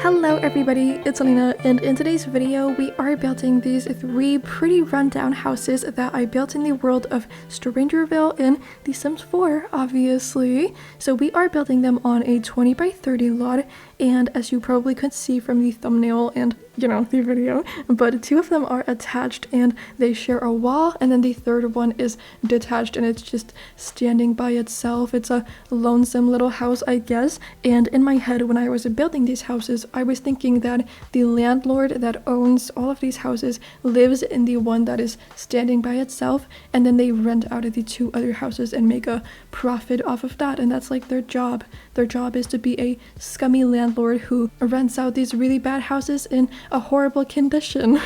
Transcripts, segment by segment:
Hello everybody, it's Alina, and in today's video we are building these 3 pretty rundown houses that I built in the world of Strangerville in The Sims 4, obviously. So we are building them on a 20 by 30 lot, and as you probably could see from the thumbnail and the video, but 2 of them are attached and they share a wall, and then the third one is detached and it's just standing by itself. It's a lonesome little house, I guess. And in my head, when I was building these houses, I was thinking that the landlord that owns all of these houses lives in the one that is standing by itself, and then they rent out of the 2 other houses and make a profit off of that, and that's like their job. Their job is to be a scummy landlord who rents out these really bad houses in a horrible condition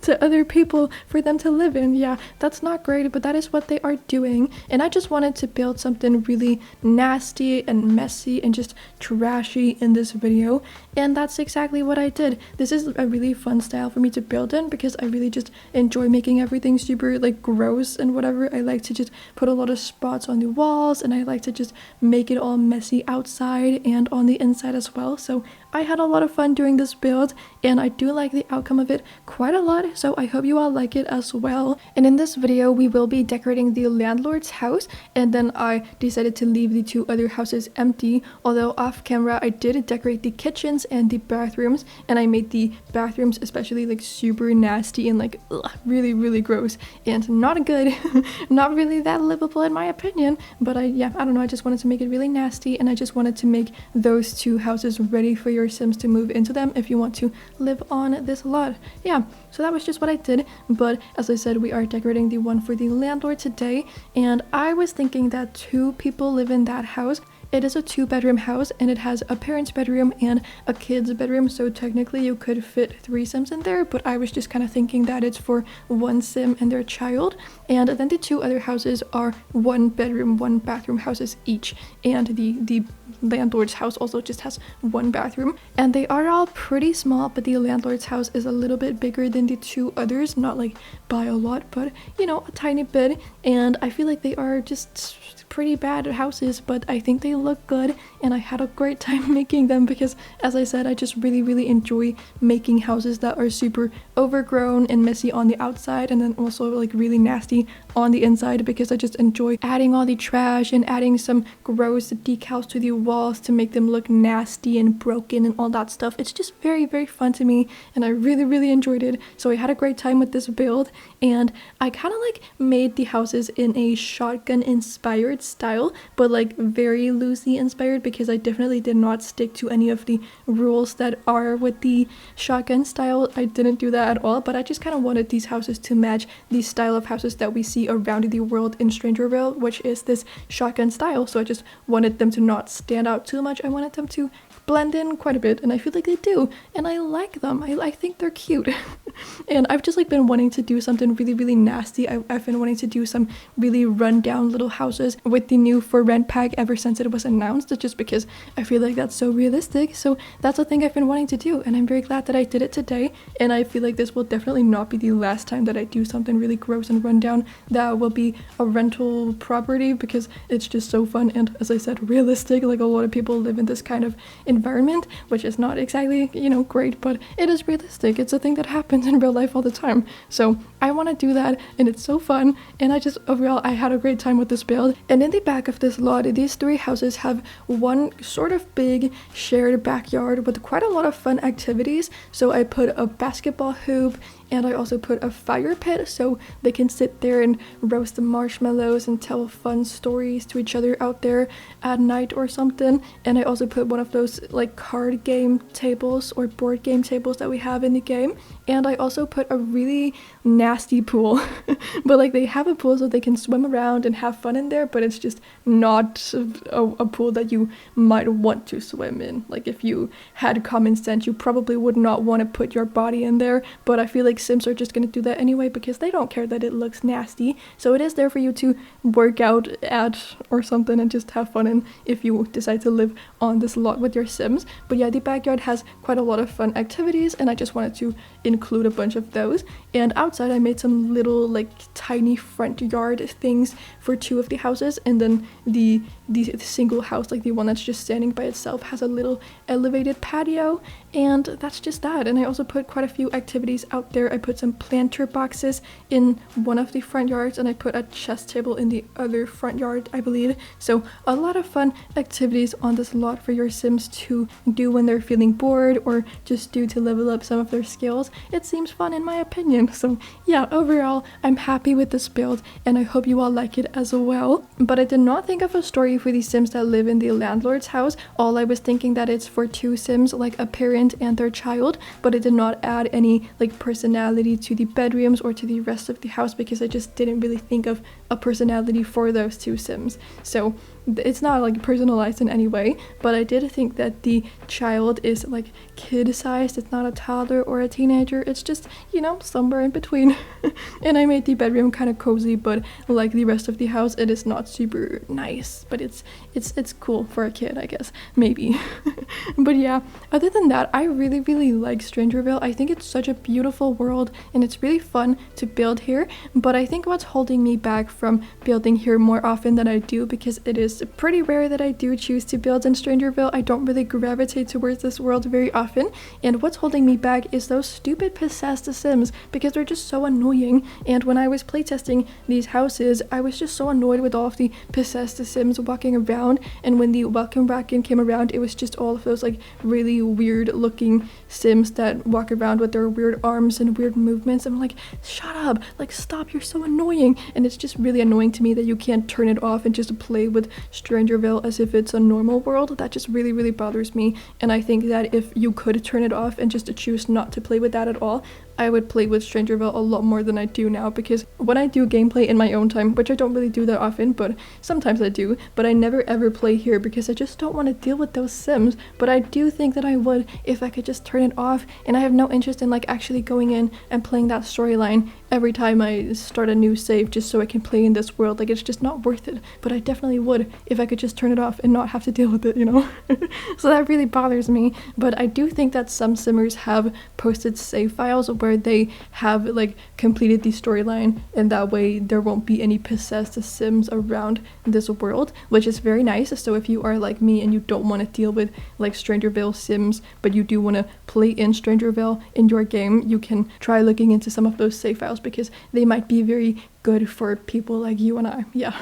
to other people for them to live in. Yeah, that's not great, but that is what they are doing. And I just wanted to build something really nasty and messy and just trashy in this video, and that's exactly what I did. This is a really fun style for me to build in because I really just enjoy making everything super like gross and whatever. I like to just put a lot of spots on the walls, and I like to just make it all messy outside and on the inside as well. So I had a lot of fun doing this build, and I do like the outcome of it quite a lot, so I hope you all like it as well. And in this video we will be decorating the landlord's house, and then I decided to leave the 2 other houses empty, although off camera I did decorate the kitchens and the bathrooms, and I made the bathrooms especially like super nasty and like really gross and not good. Not really that livable in my opinion, but I don't know, I just wanted to make it really nasty, and I just wanted to make those 2 houses ready for your Sims to move into them if you want to live on this lot. Yeah, so that was just what I did, but as I said, we are decorating the one for the landlord today, and I was thinking that 2 people live in that house. It is a 2-bedroom house, and it has a parent's bedroom and a kid's bedroom, so technically you could fit 3 Sims in there, but I was just kind of thinking that it's for 1 Sim and their child. And then the 2 other houses are 1-bedroom, 1-bathroom houses each, and the landlord's house also just has 1 bathroom, and they are all pretty small, but the landlord's house is a little bit bigger than the 2 others, not like by a lot, but a tiny bit. And I feel like they are just pretty bad houses, but I think they look good, and I had a great time making them because, as I said, I just really enjoy making houses that are super overgrown and messy on the outside, and then also like really nasty on the inside, because I just enjoy adding all the trash and adding some gross decals to the walls to make them look nasty and broken and all that stuff. It's just very fun to me, and I really enjoyed it. So I had a great time with this build, and I kind of like made the houses in a shotgun inspired style, but like very loosely inspired, because I definitely did not stick to any of the rules that are with the shotgun style. I didn't do that at all, but I just kind of wanted these houses to match the style of houses that we see around the world in Strangerville, which is this shotgun style. So I just wanted them to not stand out too much. I wanted them to blend in quite a bit, and I feel like they do, and I like them. I think they're cute. And I've just like been wanting to do something really nasty. I've been wanting to do some really rundown little houses with the new for rent pack ever since it was announced, just because I feel like that's so realistic. So that's a thing I've been wanting to do, and I'm very glad that I did it today. And I feel like this will definitely not be the last time that I do something really gross and rundown that will be a rental property, because it's just so fun, and as I said, realistic. Like, a lot of people live in this kind of environment, which is not exactly great, but it is realistic. It's a thing that happens in real life all the time. So I want to do that, and it's so fun, and overall I had a great time with this build. And in the back of this lot, these 3 houses have one sort of big shared backyard with quite a lot of fun activities. So I put a basketball hoop, and I also put a fire pit so they can sit there and roast the marshmallows and tell fun stories to each other out there at night or something. And I also put one of those like card game tables or board game tables that we have in the game. And I also put a really nasty pool. But like, they have a pool so they can swim around and have fun in there, but it's just not a pool that you might want to swim in. Like, if you had common sense, you probably would not want to put your body in there, but I feel like Sims are just gonna do that anyway because they don't care that it looks nasty. So it is there for you to work out at or something and just have fun in if you decide to live on this lot with your Sims. But yeah, the backyard has quite a lot of fun activities, and I just wanted to include a bunch of those. And outside I made some little like tiny front yard things for 2 of the houses, and then the single house, like the one that's just standing by itself, has a little elevated patio, and that's just that. And I also put quite a few activities out there. I put some planter boxes in one of the front yards, and I put a chess table in the other front yard, I believe. So a lot of fun activities on this lot for your Sims to do when they're feeling bored or just do to level up some of their skills. It seems fun in my opinion. So yeah, overall I'm happy with this build, and I hope you all like it as well. But I did not think of a story for the Sims that live in the landlord's house. All I was thinking that it's for 2 Sims, like a parent and their child, but it did not add any like personality to the bedrooms or to the rest of the house because I just didn't really think of a personality for those 2 Sims. So it's not like personalized in any way, but I did think that the child is like kid-sized. It's not a toddler or a teenager. It's just, you know, somewhere in between. And I made the bedroom kind of cozy, but like the rest of the house, it is not super nice, but it's cool for a kid, I guess, maybe. But yeah, other than that, I really like Strangerville. I think it's such a beautiful world, and it's really fun to build here. But I think what's holding me back from building here more often than I do, because it is pretty rare that I do choose to build in Strangerville. I don't really gravitate towards this world very often, and what's holding me back is those stupid possessed Sims, because they're just so annoying. And when I was playtesting these houses, I was just so annoyed with all of the possessed Sims walking around, and when the welcome wagon came around, it was just all of those like really weird looking Sims that walk around with their weird arms and weird movements. I'm like, shut up, like stop, you're so annoying. And it's just really annoying to me that you can't turn it off and just play with Strangerville as if it's a normal world. That just really bothers me, and I think that if you could turn it off and just choose not to play with that at all, I would play with Strangerville a lot more than I do now, because when I do gameplay in my own time, which I don't really do that often, but sometimes I do, but I never ever play here because I just don't want to deal with those Sims. But I do think that I would if I could just turn it off, and I have no interest in like actually going in and playing that storyline every time I start a new save just so I can play in this world. Like, it's just not worth it. But I definitely would if I could just turn it off and not have to deal with it, you know? So that really bothers me. But I do think that some Simmers have posted save files where they have like completed the storyline, and that way there won't be any possessed Sims around this world, which is very nice. So if you are like me and you don't want to deal with like Strangerville Sims, but you do want to play in Strangerville in your game, you can try looking into some of those save files because they might be very good for people like you and I. Yeah.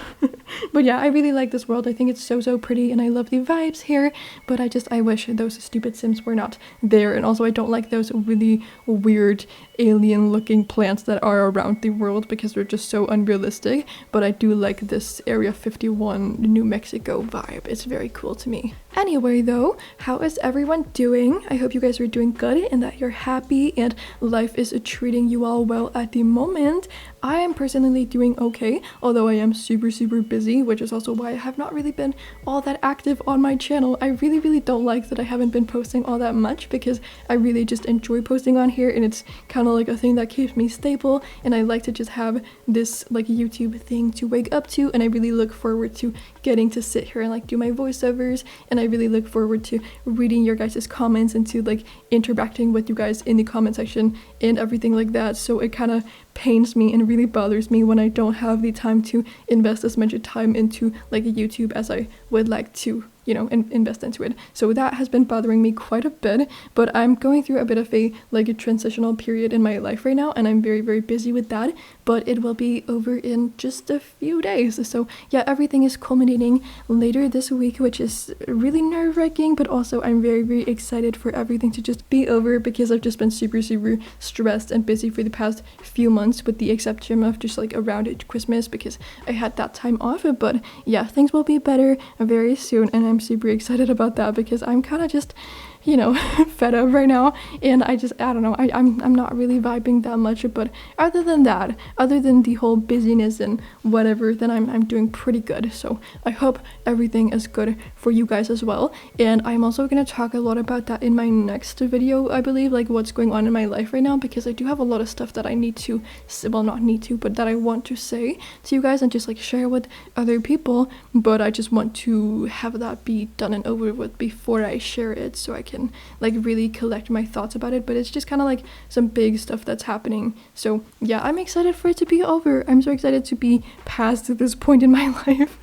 But yeah, I really like this world. I think it's so pretty, and I love the vibes here, but I wish those stupid Sims were not there. And also I don't like those really weird alien looking plants that are around the world because they're just so unrealistic. But I do like this Area 51 New Mexico vibe. It's very cool to me. Anyway though, how is everyone doing? I hope you guys are doing good and that you're happy and life is treating you all well at the moment. I am personally doing okay, although I am super busy, which is also why I have not really been all that active on my channel. I really don't like that I haven't been posting all that much, because I really just enjoy posting on here, and it's kind of like a thing that keeps me stable, and I like to just have this like YouTube thing to wake up to, and I really look forward to getting to sit here and like do my voiceovers, and I really look forward to reading your guys' comments and to like interacting with you guys in the comment section and everything like that. So it kind of pains me and really bothers me when I don't have the time to invest as much time into like YouTube as I would like to, you know, invest into it. So that has been bothering me quite a bit, but I'm going through a bit of a like a transitional period in my life right now, and I'm very busy with that, but it will be over in just a few days. So yeah, everything is culminating later this week, which is really nerve-wracking, but also I'm very excited for everything to just be over, because I've just been super stressed and busy for the past few months, with the exception of just like around Christmas, because I had that time off. But yeah, things will be better very soon, and I'm super excited about that, because I'm kind of just you know, fed up right now, and I don't know, I'm not really vibing that much. But other than that, other than the whole busyness and whatever, then I'm doing pretty good. So I hope everything is good for you guys as well. And I'm also gonna talk a lot about that in my next video, I believe, like what's going on in my life right now, because I do have a lot of stuff that I need to, well, not need to, but that I want to say to you guys and just like share with other people. But I just want to have that be done and over with before I share it, so I can like really collect my thoughts about it. But it's just kind of like some big stuff that's happening. So yeah, I'm excited for it to be over. I'm so excited to be past this point in my life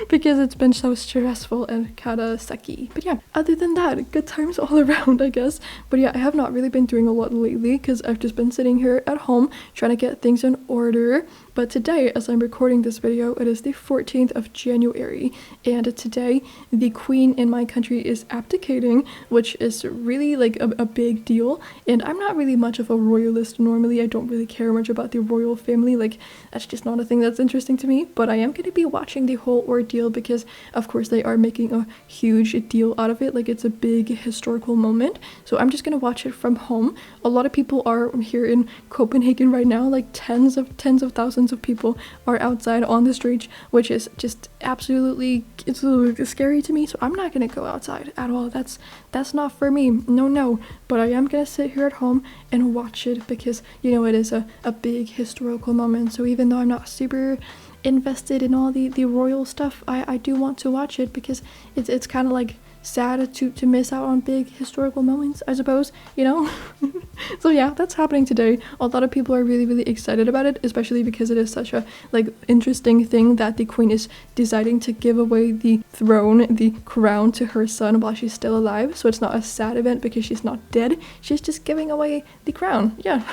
because it's been so stressful and kind of sucky. But yeah, other than that, good times all around, I guess. But yeah, I have not really been doing a lot lately because I've just been sitting here at home trying to get things in order. But today, as I'm recording this video, it is the 14th of January, and today the queen in my country is abdicating, which is really like a big deal. And I'm not really much of a royalist normally. I don't really care much about the royal family, like that's just not a thing that's interesting to me. But I am going to be watching the whole ordeal because of course they are making a huge deal out of it, like it's a big historical moment. So I'm just going to watch it from home. A lot of people are here in Copenhagen right now, like tens of thousands of people are outside on the streets, which is just absolutely, it's a little scary to me. So I'm not gonna go outside at all. That's not for me. No. But I am gonna sit here at home and watch it because, you know, it is a big historical moment. So even though I'm not super invested in all the royal stuff, I do want to watch it because it's kind of like sad to miss out on big historical moments, I suppose, you know. So yeah, that's happening today. A lot of people are really excited about it, especially because it is such a like interesting thing that the queen is deciding to give away the throne, the crown, to her son while she's still alive. So it's not a sad event because she's not dead, she's just giving away the crown. Yeah.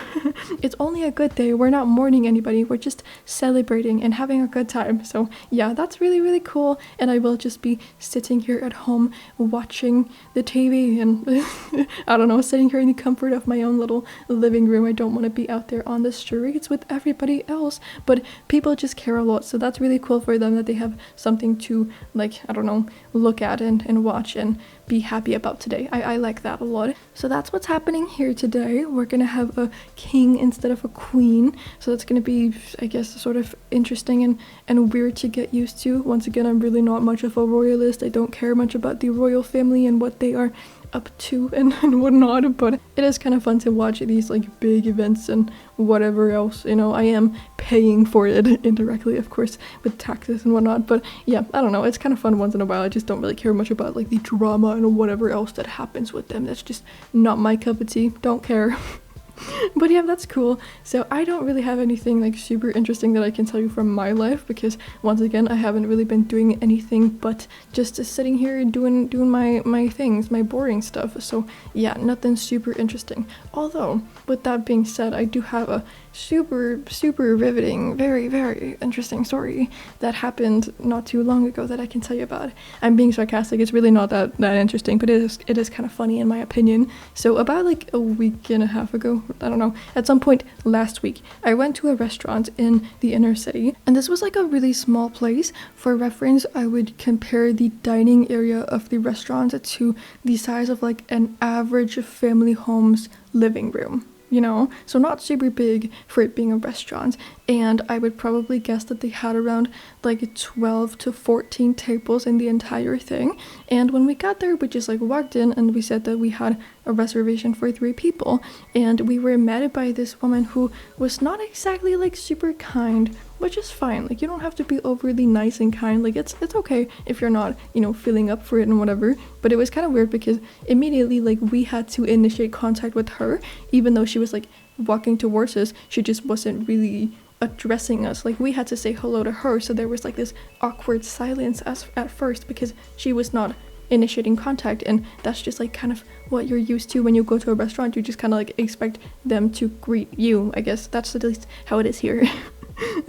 It's only a good day. We're not mourning anybody, we're just celebrating and having a good time. So yeah, that's really cool. And I will just be sitting here at home watching the TV and I don't know, sitting here in the comfort of my own little living room. I don't want to be out there on the streets with everybody else, but people just care a lot, so that's really cool for them that they have something to, like, I don't know, look at and watch and be happy about today. I like that a lot. So that's what's happening here today. We're gonna have a king instead of a queen, so that's gonna be, I guess, sort of interesting and weird to get used to. Once again, I'm really not much of a royalist. I don't care much about the royal family and what they are up to and whatnot, but it is kind of fun to watch these like big events and whatever else, you know. I am paying for it indirectly, of course, with taxes and whatnot, but yeah, I don't know, it's kind of fun once in a while. I just don't really care much about like the drama and whatever else that happens with them. That's just not my cup of tea. Don't care. But yeah, that's cool. So I don't really have anything like super interesting that I can tell you from my life because once again I haven't really been doing anything but just sitting here doing my things, my boring stuff. So yeah, nothing super interesting. Although with that being said, I do have a super riveting, very interesting story that happened not too long ago that I can tell you about. I'm being sarcastic. It's really not that interesting, but it is kind of funny in my opinion. So about like a week and a half ago, I don't know, at some point last week, I went to a restaurant in the inner city, and this was like a really small place. For reference, I would compare the dining area of the restaurant to the size of like an average family home's living room, you know, so not super big for it being a restaurant. And I would probably guess that they had around like 12 to 14 tables in the entire thing. And when we got there, we just like walked in and we said that we had a reservation for 3 people, and we were met by this woman who was not exactly like super kind, which is fine. Like, you don't have to be overly nice and kind. Like, it's okay if you're not, you know, feeling up for it and whatever. But it was kind of weird because immediately like we had to initiate contact with her, even though she was like walking towards us. She just wasn't really addressing us. Like, we had to say hello to her, so there was like this awkward silence at first because she was not initiating contact, and that's just like kind of what you're used to when you go to a restaurant. You just kind of like expect them to greet you. I guess that's at least how it is here.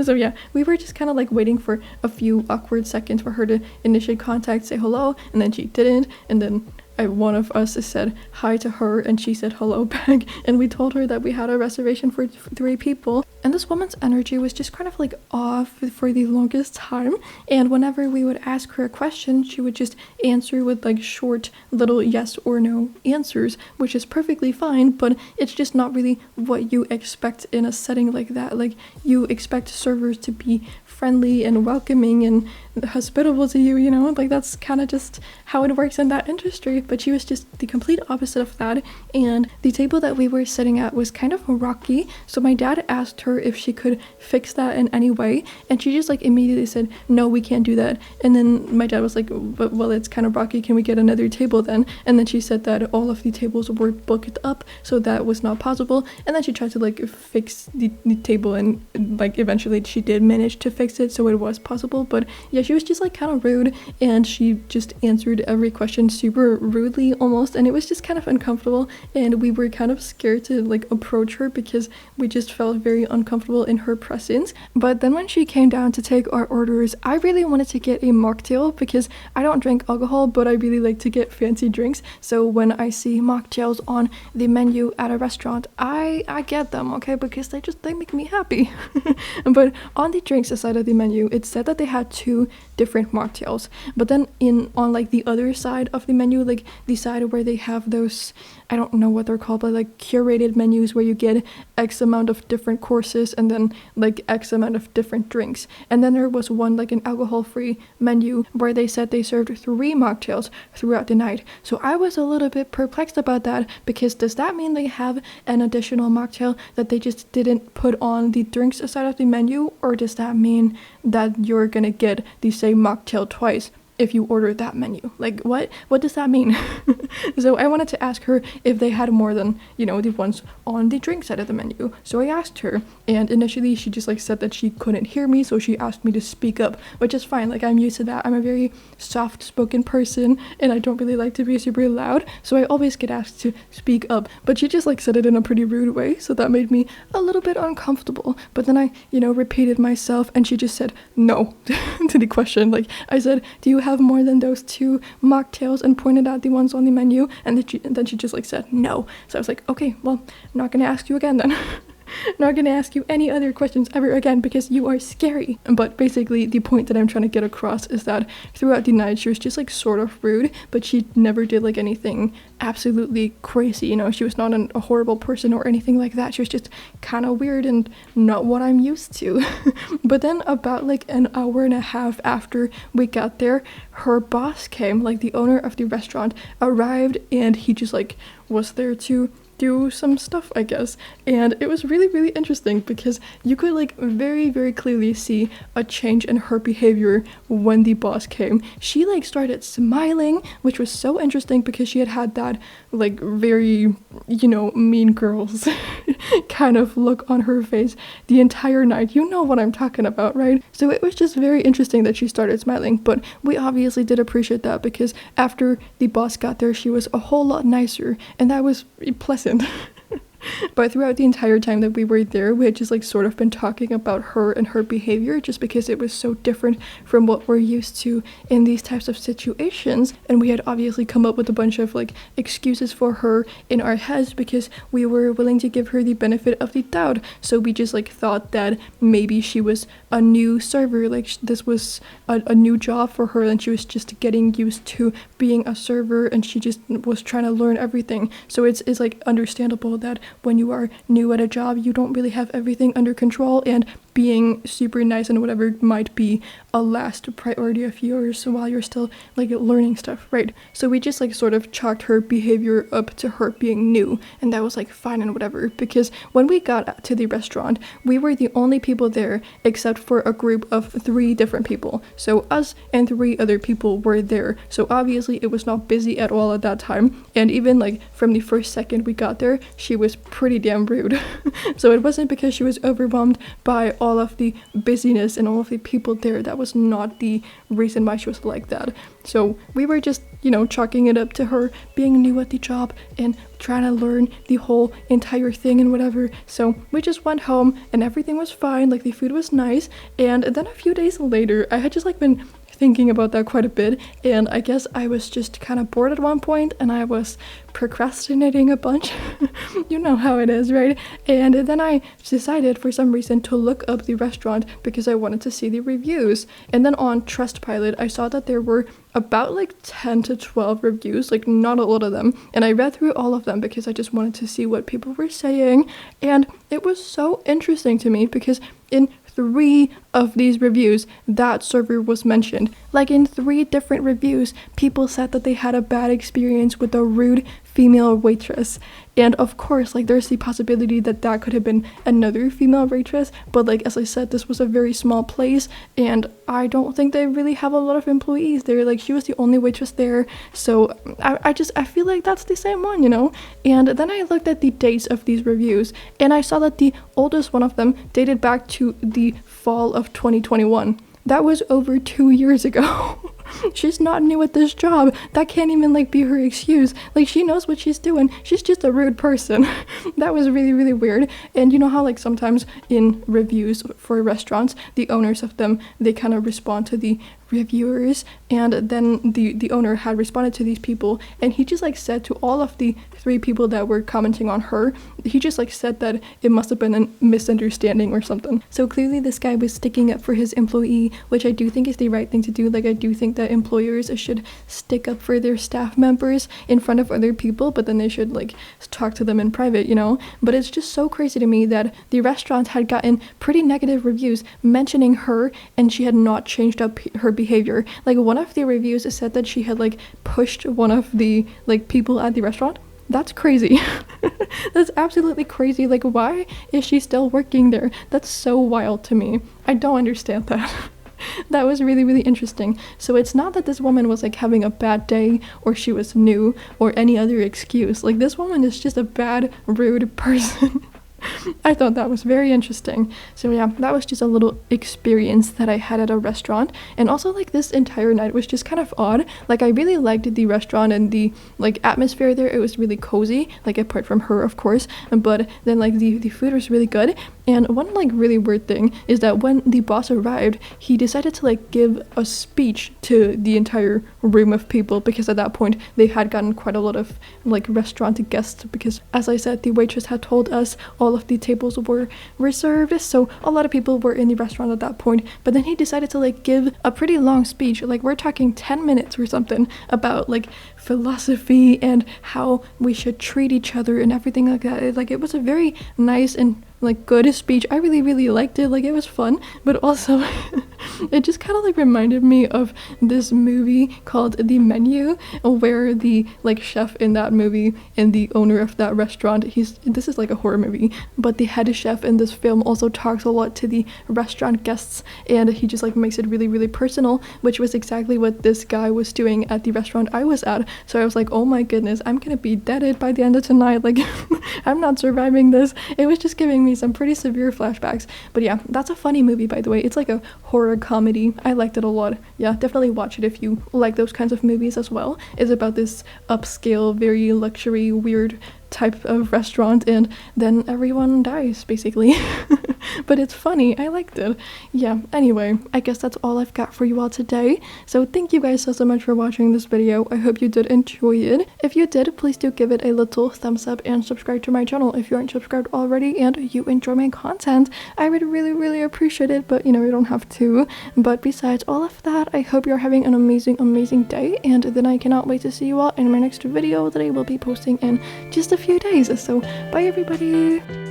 So yeah, we were just kind of like waiting for a few awkward seconds for her to initiate contact, say hello, and then she didn't, and then one of us said hi to her and she said hello back, and we told her that we had a reservation for 3 people. And this woman's energy was just kind of like off for the longest time. And whenever we would ask her a question, she would just answer with like short little yes or no answers, which is perfectly fine, but it's just not really what you expect in a setting like that. Like, you expect servers to be friendly and welcoming and hospitable to you, you know, like that's kind of just how it works in that industry. But she was just the complete opposite of that. And the table that we were sitting at was kind of rocky, so my dad asked her if she could fix that in any way, and she just like immediately said, no, we can't do that. And then my dad was like, well, it's kind of rocky, can we get another table then? And then she said that all of the tables were booked up, so that was not possible. And then she tried to like fix the table, and like eventually she did manage to fix it, so it was possible. But yeah, she was just like kind of rude, and she just answered every question super rudely almost, and it was just kind of uncomfortable, and we were kind of scared to like approach her because we just felt very uncomfortable in her presence. But then when she came down to take our orders, I really wanted to get a mocktail because I don't drink alcohol, but I really like to get fancy drinks. So when I see mocktails on the menu at a restaurant, I get them, okay, because they make me happy. But on the drinks side of the menu, it said that they had 2 different mocktails, but then on like the other side of the menu, like the side where they have those, I don't know what they're called, but like curated menus where you get X amount of different courses and then like X amount of different drinks. And then there was one like an alcohol-free menu where they said they served 3 mocktails throughout the night. So I was a little bit perplexed about that, because does that mean they have an additional mocktail that they just didn't put on the drinks side of the menu, or does that mean that you're gonna get the same mocktail twice if you order that menu? Like, what does that mean? So I wanted to ask her if they had more than, you know, the ones on the drink side of the menu. So I asked her, and initially she just like said that she couldn't hear me, so she asked me to speak up, which is fine. Like, I'm used to that. I'm a very soft-spoken person, and I don't really like to be super loud, so I always get asked to speak up. But she just like said it in a pretty rude way, so that made me a little bit uncomfortable. But then I, you know, repeated myself, and she just said no to the question. Like, I said, do you have more than those 2 mocktails, and pointed out the ones on the menu, and then she just like said no. So I was like, okay, well, I'm not gonna ask you again then. Not gonna ask you any other questions ever again because you are scary. But basically the point that I'm trying to get across is that throughout the night she was just like sort of rude, but she never did like anything absolutely crazy, you know. She was not a horrible person or anything like that. She was just kind of weird and not what I'm used to. But then about like an hour and a half after we got there, her boss came, like the owner of the restaurant arrived, and he just like was there to do some stuff, I guess. And it was really, really interesting because you could like very, very clearly see a change in her behavior when the boss came. She like started smiling, which was so interesting because she had that like very, you know, Mean Girls kind of look on her face the entire night. You know what I'm talking about, right? So it was just very interesting that she started smiling, but we obviously did appreciate that because after the boss got there, she was a whole lot nicer, and that was pleasant. But throughout the entire time that we were there, we had just like sort of been talking about her and her behavior, just because it was so different from what we're used to in these types of situations. And we had obviously come up with a bunch of like excuses for her in our heads because we were willing to give her the benefit of the doubt. So we just like thought that maybe she was a new server, like this was a new job for her, and she was just getting used to being a server, and she just was trying to learn everything. So it's like understandable that when you are new at a job, you don't really have everything under control, and being super nice and whatever might be a last priority of yours while you're still like learning stuff, right? So we just like sort of chalked her behavior up to her being new, and that was like fine and whatever, because when we got to the restaurant, we were the only people there except for a group of 3 different people. So us and 3 other people were there, so obviously it was not busy at all at that time. And even like from the first second we got there, she was pretty damn rude. So it wasn't because she was overwhelmed by all of the busyness and all of the people there. That was not the reason why she was like that. So we were just, you know, chalking it up to her being new at the job and trying to learn the whole entire thing and whatever. So we just went home and everything was fine, like the food was nice. And then a few days later, I had just like been thinking about that quite a bit, and I guess I was just kind of bored at one point and I was procrastinating a bunch. You know how it is, right? And then I decided for some reason to look up the restaurant because I wanted to see the reviews. And then on Trustpilot, I saw that there were about like 10 to 12 reviews, like not a lot of them. And I read through all of them because I just wanted to see what people were saying. And it was so interesting to me because in 3 of these reviews, that server was mentioned. Like in 3 different reviews, people said that they had a bad experience with a rude female waitress. And of course, like there's the possibility that that could have been another female waitress, but like as I said, this was a very small place and I don't think they really have a lot of employees there. Like she was the only waitress there, so I feel like that's the same one, you know? And then I looked at the dates of these reviews and I saw that the oldest one of them dated back to the fall of 2021. That was over 2 years ago. She's not new at this job. That can't even like be her excuse. Like she knows what she's doing. She's just a rude person. That was really, really weird. And you know how like sometimes in reviews for restaurants, the owners of them, they kind of respond to the reviewers, and then the owner had responded to these people and he just like said to all of the 3 people that were commenting on her, he just like said that it must have been a misunderstanding or something. So clearly this guy was sticking up for his employee, which I do think is the right thing to do. Like I do think that employers should stick up for their staff members in front of other people, but then they should like talk to them in private, you know? But it's just so crazy to me that the restaurant had gotten pretty negative reviews mentioning her and she had not changed up her behavior. Like one of the reviews said that she had like pushed one of the like people at the restaurant. That's crazy. That's absolutely crazy. Like why is she still working there? That's so wild to me. I don't understand that. That was really, really interesting. So it's not that this woman was like having a bad day or she was new or any other excuse. Like this woman is just a bad, rude person. I thought that was very interesting. So yeah, that was just a little experience that I had at a restaurant. And also like this entire night was just kind of odd. Like I really liked the restaurant and the like atmosphere there. It was really cozy, like apart from her of course, but then like the food was really good. And one like really weird thing is that when the boss arrived, he decided to like give a speech to the entire room of people because at that point they had gotten quite a lot of like restaurant guests because as I said, the waitress had told us all of the tables were reserved, so a lot of people were in the restaurant at that point. But then he decided to like give a pretty long speech, like we're talking 10 minutes or something, about like philosophy and how we should treat each other and everything like that. Like it was a very nice and like good speech. I really, really liked it. Like it was fun, but also it just kind of like reminded me of this movie called The Menu, where the like chef in that movie and the owner of that restaurant, this is like a horror movie, but the head chef in this film also talks a lot to the restaurant guests and he just like makes it really, really personal, which was exactly what this guy was doing at the restaurant I was at. So I was like, oh my goodness, I'm gonna be deaded by the end of tonight. Like I'm not surviving this. It was just giving me some pretty severe flashbacks. But yeah, that's a funny movie, by the way. It's like a horror comedy. I liked it a lot. Yeah, definitely watch it if you like those kinds of movies as well. It's about this upscale, very luxury, weird type of restaurant and then everyone dies basically. But it's funny. I liked it. Yeah, anyway, I guess that's all I've got for you all today. So thank you guys so much for watching this video. I hope you did enjoy it. If you did, please do give it a little thumbs up and subscribe to my channel if you aren't subscribed already and you enjoy my content. I would really, really appreciate it, but you know, you don't have to. But besides all of that, I hope you're having an amazing, amazing day, and then I cannot wait to see you all in my next video that I will be posting in just a few days. So bye everybody.